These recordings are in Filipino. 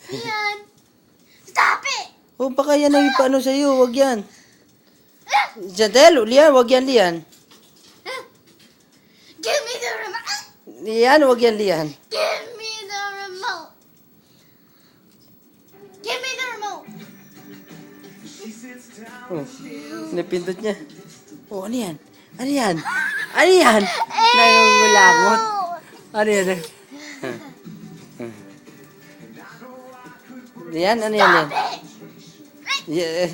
Lian! Stop it! Oh, baka yan ang ipaano sa'yo. Wag yan. Jadel, Lian, wag yan, Lian. Give me the remote! Lian, wag yan, Lian. Give me the remote! Give me the remote! Oh, napindot niya. Oh, ano yan? Ano yan? Ano yan? Nangungulangot. Ano yan? Lian, ano yan? Stop Lian? it! Yeah.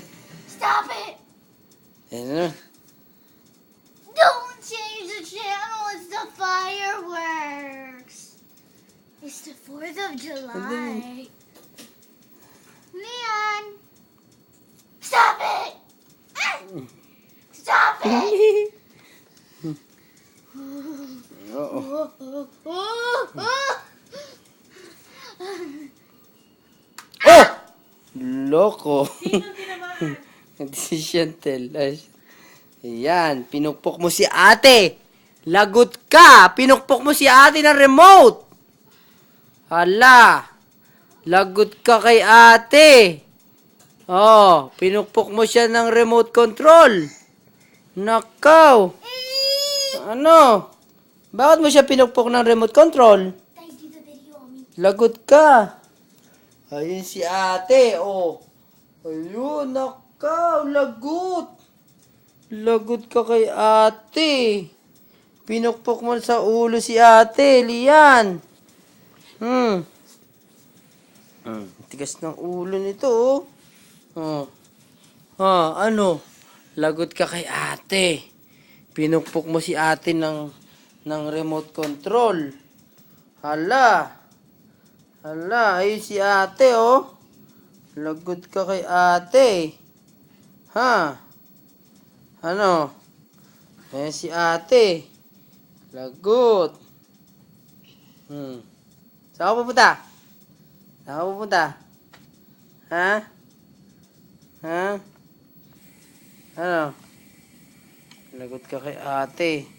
Stop it! Ano? Don't change the channel, it's the fireworks! It's the 4th of July. Leon! Stop it! Stop it! Oo. Oh! Loko. Hindi si Chantel. Ayan, pinukpok mo si ate. Lagot ka. Pinukpok mo si ate ng remote. Hala. Lagot ka kay ate. Oh, pinukpok mo siya ng remote control. Nakaw. Ano? Bakit mo siya pinukpok ng remote control? Lagot ka. Ayun si ate, oh. Ayun, nakaw, lagot. Lagot ka kay ate. Pinukpok mo sa ulo si ate, Lian. Tigas ng ulo nito, oh. Oh. Ano? Lagot ka kay ate. Pinukpok mo si ate ng remote control. Hala. Hala, ayun si ate, oh. Lagot ka kay ate. Ha? Ano? Ayun si ate. Lagot. Saan ka pupunta? Saan ka pupunta? Ha? Ha? Ano? Lagot ka kay ate.